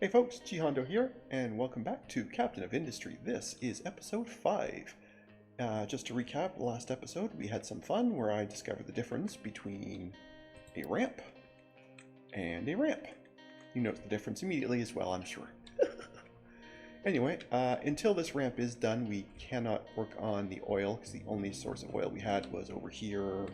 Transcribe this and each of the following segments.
Hey folks, GHondo here, and welcome back to Captain of Industry. This is episode 5. Just to recap, the last episode we had some fun where I discovered the difference between a ramp and a ramp. You notice the difference immediately as well, I'm sure. Anyway, until this ramp is done, we cannot work on the oil, because the only source of oil we had was over here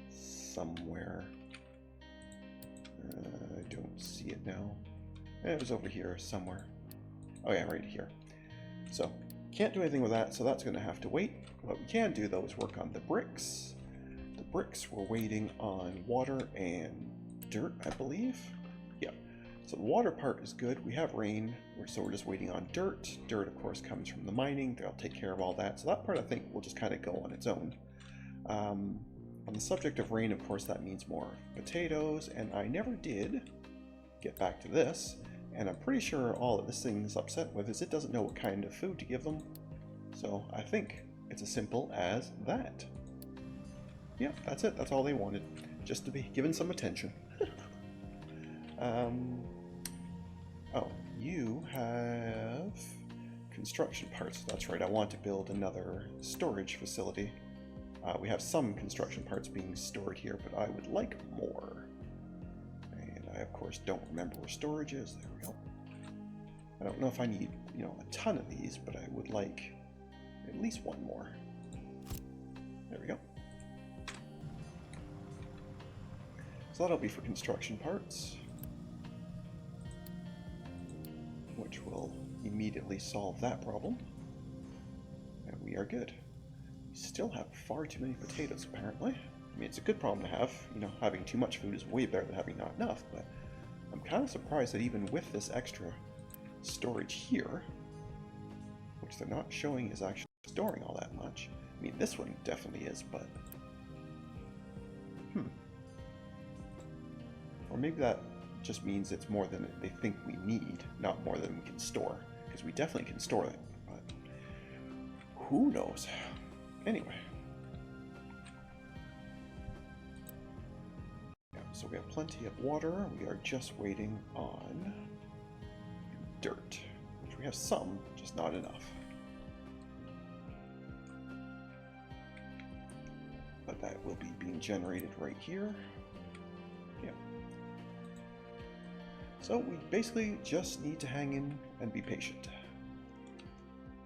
somewhere. I don't see it now. It was over here somewhere. Oh yeah, right here. So, can't do anything with that, so that's going to have to wait. What we can do, though, is work on the bricks. The bricks, we're waiting on water and dirt, I believe. Yeah. So the water part is good. We have rain, so we're just waiting on dirt. Dirt, of course, comes from the mining. They'll take care of all that. So that part, I think, will just kind of go on its own. On the subject of rain, of course, that means more potatoes, and I never did get back to this. And I'm pretty sure all that this thing is upset with is it doesn't know what kind of food to give them. So I think it's as simple as that. Yeah, that's it. That's all they wanted. Just to be given some attention. Oh, you have construction parts. That's right. I want to build another storage facility. We have some construction parts being stored here, but I would like more. I, of course, don't remember where storage is. There we go. I don't know if I need, a ton of these, but I would like at least one more. There we go. So that'll be for construction parts, which will immediately solve that problem. And we are good. We still have far too many potatoes, apparently. I mean, it's a good problem to have. Having too much food is way better than having not enough, but I'm kind of surprised that even with this extra storage here, which they're not showing is actually storing all that much. I mean, this one definitely is, but... Or maybe that just means it's more than they think we need, not more than we can store, because we definitely can store it, but who knows? Anyway. So we have plenty of water. We are just waiting on dirt, which we have some, just not enough. But that will be being generated right here. Yeah. So we basically just need to hang in and be patient.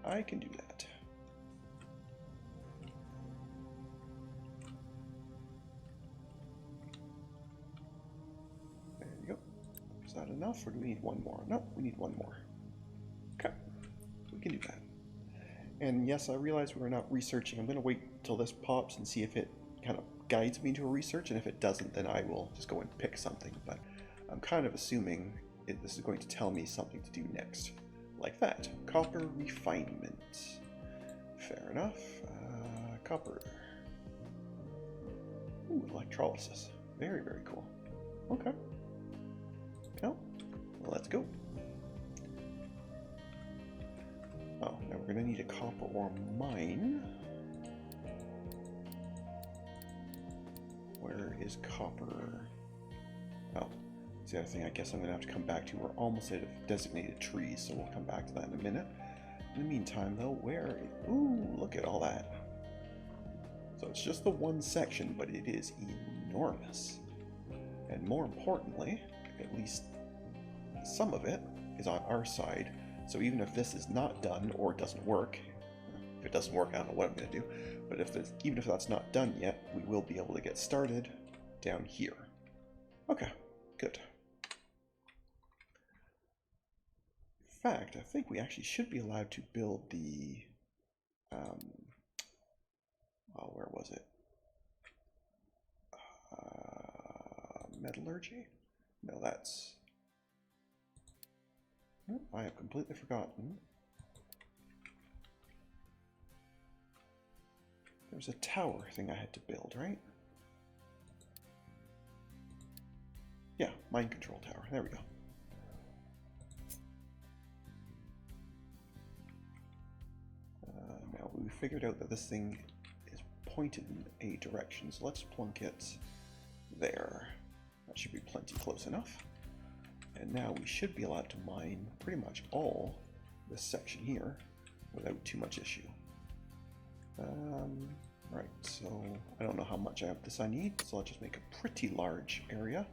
I can do that. Is that enough, or do we need one more? No, we need one more. Okay, we can do that. And yes, I realize we're not researching. I'm going to wait till this pops and see if it kind of guides me to a research, and if it doesn't, then I will just go and pick something. But I'm kind of assuming this is going to tell me something to do next. Like that. Copper refinement. Fair enough. Copper. Ooh, electrolysis. Very, very cool. Okay. No? Well, let's go. Oh, now we're going to need a copper ore mine. Where is copper? Oh, that's the other thing I guess I'm going to have to come back to. We're almost out of designated trees, so we'll come back to that in a minute. In the meantime, though, ooh, look at all that. So it's just the one section, but it is enormous. And more importantly, at least some of it is on our side, so even if this is not done or doesn't work, if it doesn't work, I don't know what I'm going to do, but even if that's not done yet, we will be able to get started down here. Okay, good. In fact, I think we actually should be allowed to build the, oh, where was it? Metallurgy? No, that's... Oh, I have completely forgotten. There's a tower thing I had to build, right? Yeah, mind control tower. There we go. Now we figured out that this thing is pointed in a direction, so let's plunk it there. That should be plenty close enough. And now we should be allowed to mine pretty much all this section here without too much issue. Right, so I don't know how much of this I need, so I'll just make a pretty large area,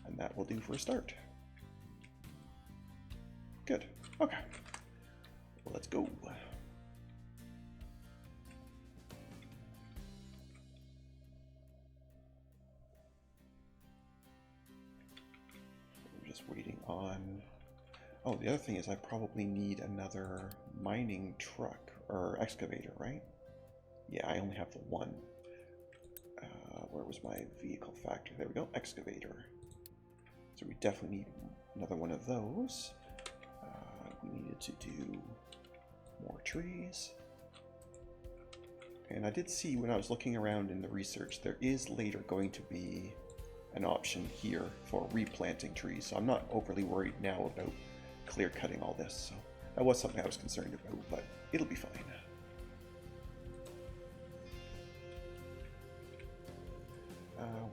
and that will do for a start. Good. Okay. Well, let's go. We're just waiting on... Oh, the other thing is I probably need another mining truck or excavator, right? Yeah, I only have the one. Where was my vehicle factory? There we go, excavator. So we definitely need another one of those. We needed to do more trees. And I did see when I was looking around in the research, there is later going to be an option here for replanting trees. So I'm not overly worried now about clear cutting all this. So that was something I was concerned about, but it'll be fine.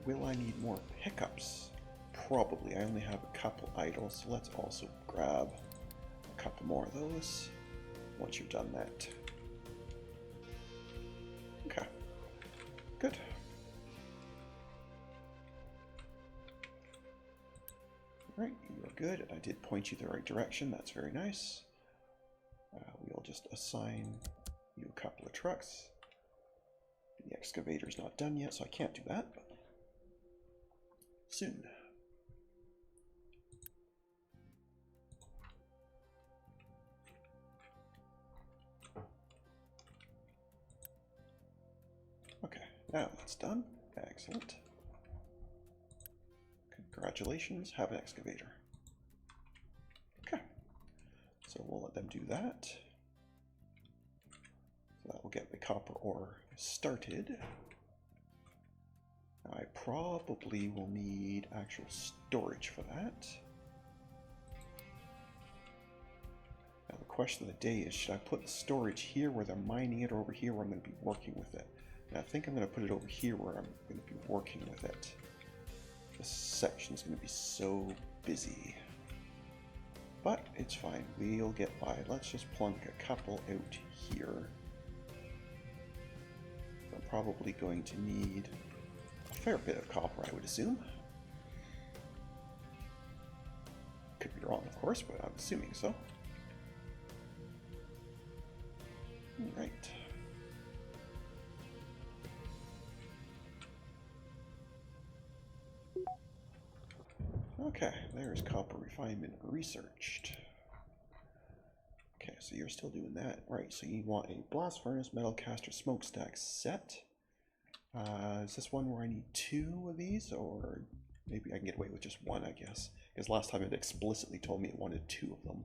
Will I need more pickups? Probably. I only have a couple idle, so let's also grab a couple more of those once you've done that. Okay, good. Right, you are good. I did point you the right direction. That's very nice. We'll just assign you a couple of trucks. The excavator's not done yet, so I can't do that, but soon. Okay, now that's done. Excellent. Congratulations, have an excavator. Okay, so we'll let them do that. So that will get the copper ore started. Now I probably will need actual storage for that. Now the question of the day is, should I put the storage here where they're mining it, or over here where I'm going to be working with it? And I think I'm going to put it over here where I'm going to be working with it. This section is going to be so busy. But it's fine, we'll get by. Let's just plunk a couple out here. I'm probably going to need a fair bit of copper, I would assume. Could be wrong, of course, but I'm assuming so. Right. Okay, there's copper refinement researched. Okay, so you're still doing that. Right, so you want a blast furnace, metal caster, smokestack set. Is this one where I need 2 of these, or maybe I can get away with just 1, I guess? Because last time it explicitly told me it wanted 2 of them.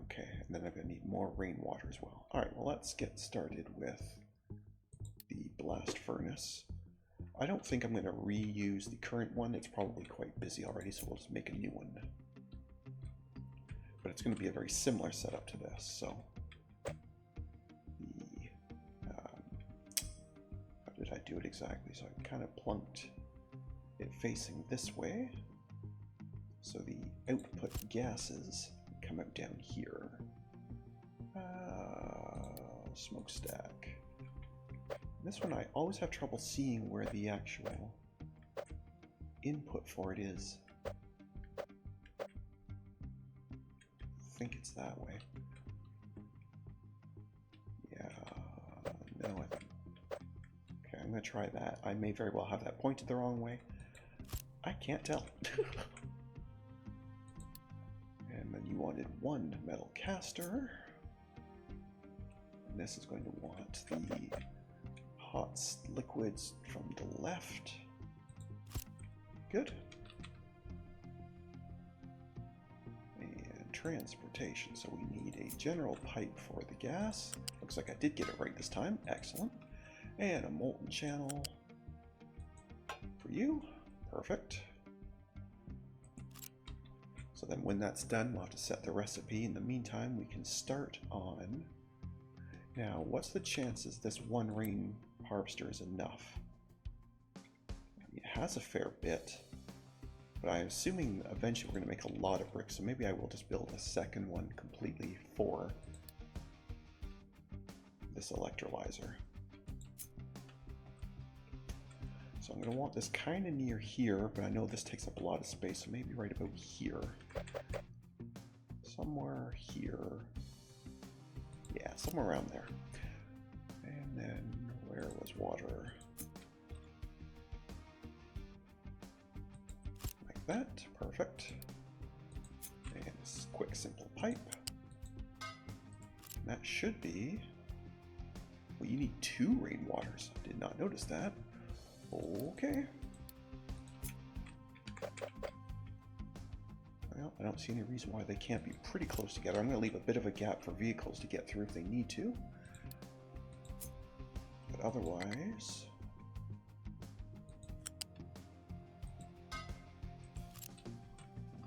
Okay, and then I'm going to need more rainwater as well. Alright, well let's get started with the blast furnace. I don't think I'm going to reuse the current one. It's probably quite busy already, so we'll just make a new one. But it's going to be a very similar setup to this, so... how did I do it exactly? So I kind of plunked it facing this way, so the output gases come out down here. Smokestack. This one I always have trouble seeing where the actual input for it is. I think it's that way. Yeah, no, I think... Okay, I'm going to try that. I may very well have that pointed the wrong way. I can't tell. And then you wanted 1 metal caster. And this is going to want the hot liquids from the left. Good. And transportation. So we need a general pipe for the gas. Looks like I did get it right this time. Excellent. And a molten channel for you. Perfect. So then when that's done, we'll have to set the recipe. In the meantime, we can start on... Now, what's the chances this 1 rain harvester is enough? I mean, it has a fair bit. But I'm assuming eventually we're going to make a lot of bricks, so maybe I will just build a second one completely for this electrolyzer. So I'm going to want this kind of near here, but I know this takes up a lot of space, so maybe right about here. Somewhere here. Yeah, somewhere around there. And then where was water? Like that. Perfect. And this quick, simple pipe. And that should be... Well, you need 2 rainwaters. Did not notice that. Okay. Well, I don't see any reason why they can't be pretty close together. I'm going to leave a bit of a gap for vehicles to get through if they need to. But otherwise...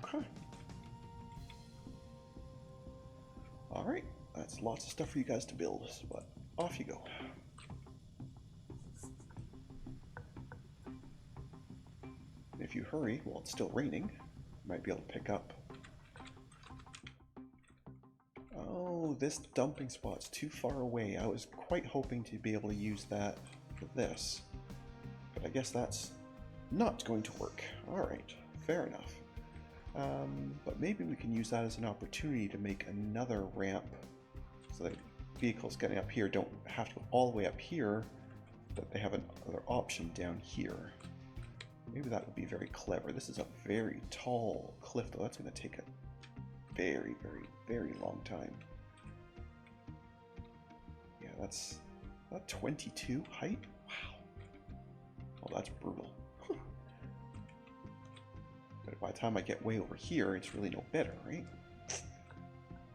Okay. Alright, that's lots of stuff for you guys to build, but off you go. If you hurry while it's still raining, you might be able to pick up. Oh, this dumping spot's too far away. I was quite hoping to be able to use that for this, but I guess that's not going to work. Alright, fair enough. But maybe we can use that as an opportunity to make another ramp so that vehicles getting up here don't have to go all the way up here, but they have another option down here. Maybe that would be very clever. This is a very tall cliff, though. That's going to take a very, very, very long time. Yeah, that's 22 height? Wow. Oh, that's brutal. But by the time I get way over here, it's really no better, right?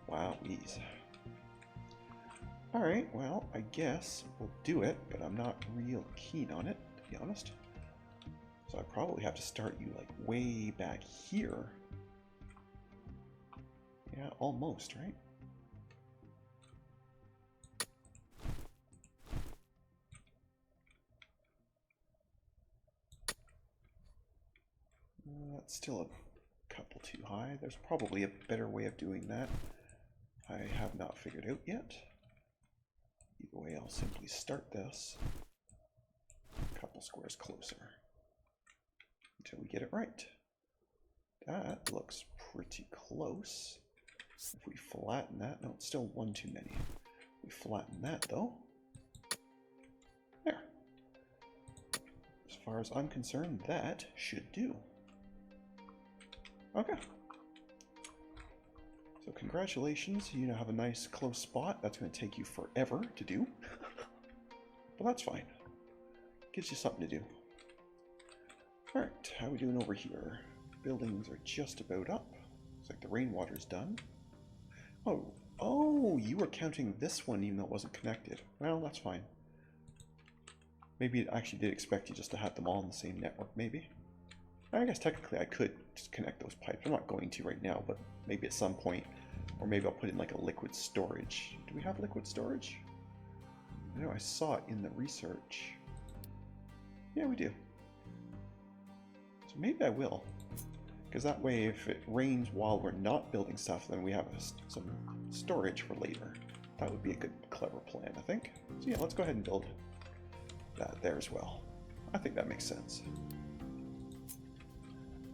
Wow, ease. Alright, well, I guess we'll do it, but I'm not real keen on it, to be honest. So I probably have to start you like way back here. Yeah, almost, right? That's still a couple too high. There's probably a better way of doing that. I have not figured out yet. Either way, I'll simply start this a couple squares closer until we get it right. That looks pretty close. If we flatten that, no, it's still one too many. We flatten that though. There. As far as I'm concerned, that should do. Okay. So congratulations, you now have a nice close spot. That's going to take you forever to do. But that's fine. Gives you something to do. Alright, how are we doing over here? Buildings are just about up. Looks like the rainwater's done. Oh, you were counting this one even though it wasn't connected. Well, that's fine. Maybe it actually did expect you just to have them all on the same network, maybe. I guess technically I could just connect those pipes. I'm not going to right now, but maybe at some point. Or maybe I'll put in like a liquid storage. Do we have liquid storage? I know I saw it in the research. Yeah, we do. So maybe I will. Because that way if it rains while we're not building stuff, then we have some storage for later. That would be a good, clever plan, I think. So yeah, let's go ahead and build that there as well. I think that makes sense.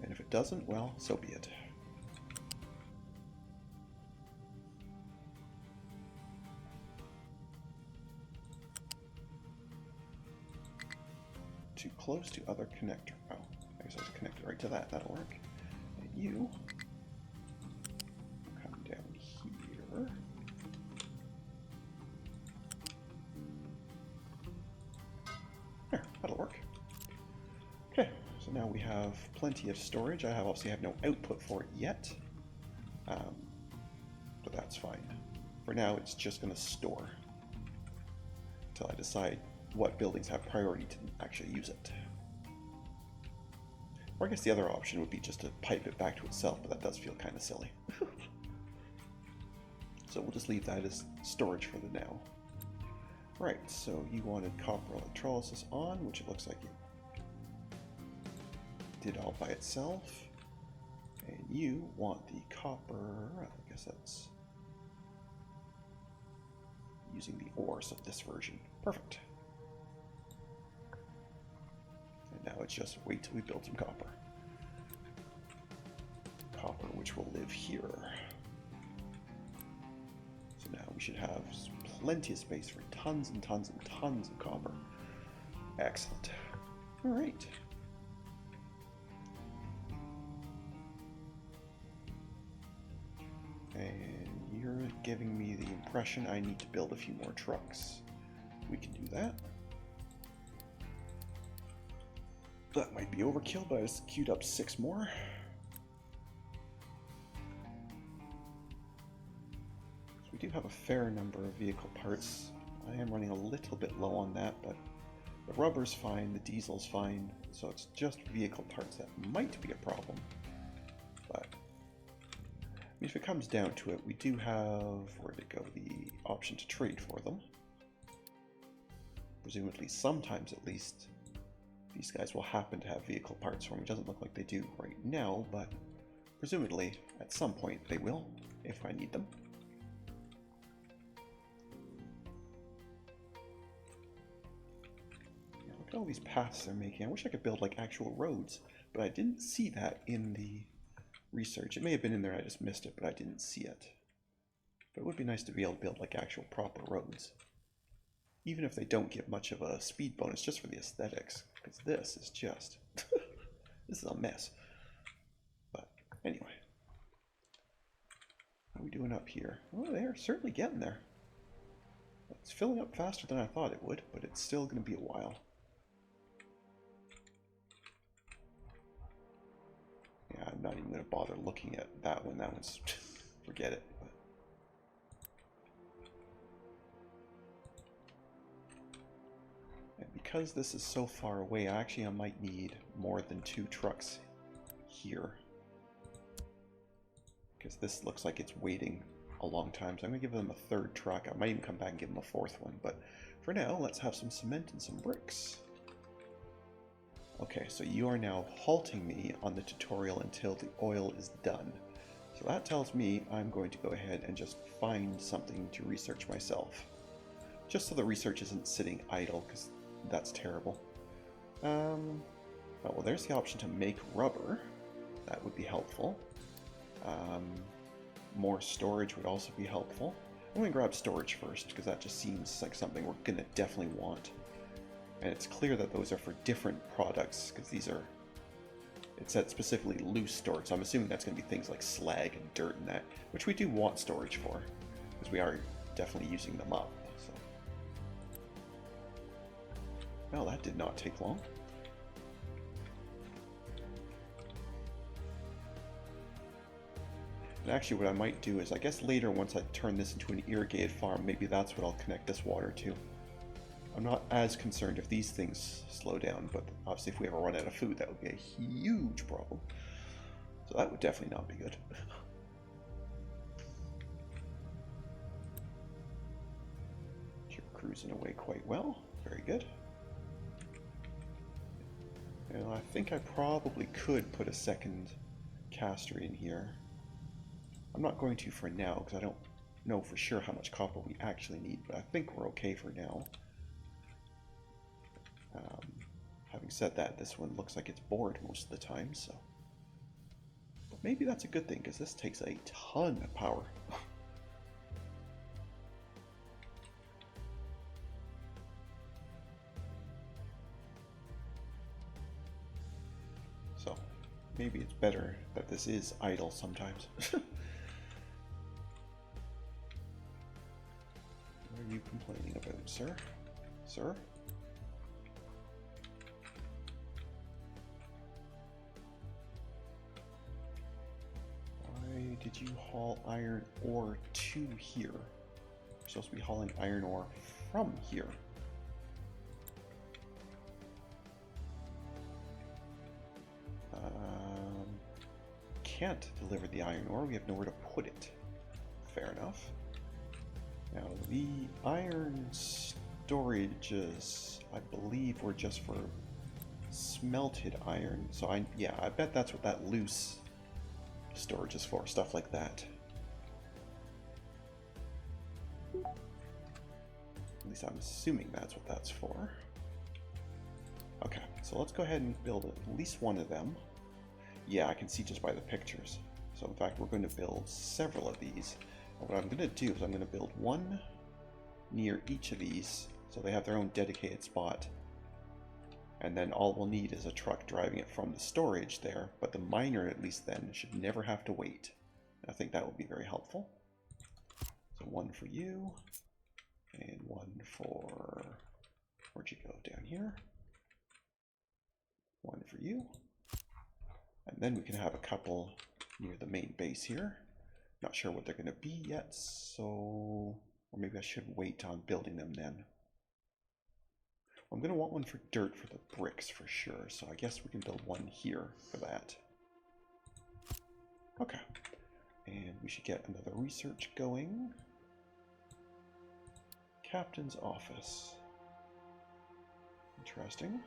And if it doesn't, well, so be it. Too close to other connector. Oh, I guess I was connected right to that. That'll work. And you come down here. There, that'll work. Okay. So now we have plenty of storage. I obviously have no output for it yet, but that's fine. For now, it's just going to store until I decide what buildings have priority to actually use it. Or I guess the other option would be just to pipe it back to itself, but that does feel kind of silly. So we'll just leave that as storage for the now. Right, so you wanted copper electrolysis on, which it looks like you did all by itself. And you want the copper, I guess that's using the ores of this version. Perfect. And now it's just wait till we build some copper. Copper, which will live here. So now we should have plenty of space for tons and tons and tons of copper. Excellent. All right. And you're giving me the impression I need to build a few more trucks. We can do that. That might be overkill, but I just queued up 6 more. So we do have a fair number of vehicle parts. I am running a little bit low on that, but the rubber's fine, the diesel's fine, so it's just vehicle parts that might be a problem. But I mean, if it comes down to it, we do have, where to go, the option to trade for them. Presumably, sometimes at least, these guys will happen to have vehicle parts for me. It doesn't look like they do right now, but presumably at some point they will, if I need them. Yeah, look at all these paths they're making. I wish I could build like actual roads, but I didn't see that in the research. It may have been in there, I just missed it, but I didn't see it. But it would be nice to be able to build like actual proper roads. Even if they don't give much of a speed bonus, just for the aesthetics. Because this is just... this is a mess. But anyway. How are we doing up here? Oh, they're certainly getting there. It's filling up faster than I thought it would, but it's still going to be a while. Yeah, I'm not even going to bother looking at that one. That one's... forget it. But... because this is so far away, I might need more than 2 trucks here. Because this looks like it's waiting a long time, so I'm going to give them a 3rd truck. I might even come back and give them a 4th one, but for now, let's have some cement and some bricks. Okay, so you are now halting me on the tutorial until the oil is done. So that tells me I'm going to go ahead and just find something to research myself. Just so the research isn't sitting idle, because that's terrible. Oh, well, there's the option to make rubber. That would be helpful. More storage would also be helpful. I'm going to grab storage first, because that just seems like something we're going to definitely want. And it's clear that those are for different products, because these are... it said specifically loose storage, so I'm assuming that's going to be things like slag and dirt and that, which we do want storage for, because we are definitely using them up. Well, that did not take long. And actually what I might do is, I guess later once I turn this into an irrigated farm, maybe that's what I'll connect this water to. I'm not as concerned if these things slow down, but obviously if we ever run out of food, that would be a huge problem. So that would definitely not be good. You're cruising away quite well. Very good. And I think I probably could put a 2nd caster in here. I'm not going to for now, because I don't know for sure how much copper we actually need, but I think we're okay for now. Having said that, this one looks like it's bored most of the time, so... but maybe that's a good thing, because this takes a ton of power. So, maybe it's better that this is idle sometimes. What are you complaining about, sir? Sir? Why did you haul iron ore to here? You're supposed to be hauling iron ore from here. Can't deliver the iron ore, we have nowhere to put it. Fair enough. Now the iron storages, I believe, were just for smelted iron, so I bet that's what that loose storage is for, stuff like that. At least I'm assuming that's what that's for. Okay, so let's go ahead and build at least one of them. Yeah, I can see just by the pictures. So in fact, we're going to build several of these. And what I'm going to do is I'm going to build one near each of these, so they have their own dedicated spot. And then all we'll need is a truck driving it from the storage there, but the miner at least then should never have to wait. I think that would be very helpful. So one for you, and one for, where'd you go, down here? One for you. And then we can have a couple near the main base here. Not sure what they're going to be yet, so, or maybe I should wait on building them then. I'm going to want one for dirt for the bricks for sure, so I guess we can build one here for that. Okay, and we should get another research going. Captain's office. Interesting.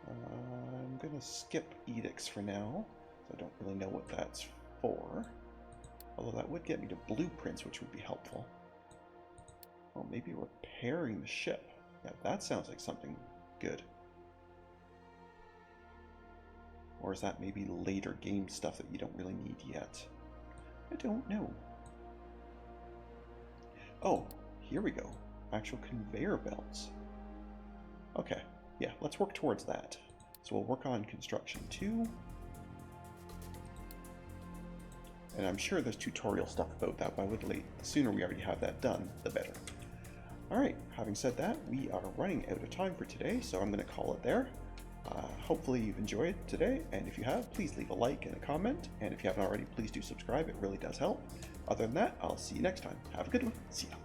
I'm going to skip edicts for now, so I don't really know what that's for. Although that would get me to blueprints, which would be helpful. Well, maybe repairing the ship. Yeah, that sounds like something good. Or is that maybe later game stuff that you don't really need yet? I don't know. Oh, here we go. Actual conveyor belts. Okay, yeah, let's work towards that. So we'll work on construction 2. And I'm sure there's tutorial stuff about that, but I would the sooner we already have that done, the better. Alright, having said that, we are running out of time for today, so I'm going to call it there. Hopefully you've enjoyed today, and if you have, please leave a like and a comment, and if you haven't already, please do subscribe, it really does help. Other than that, I'll see you next time. Have a good one. See ya.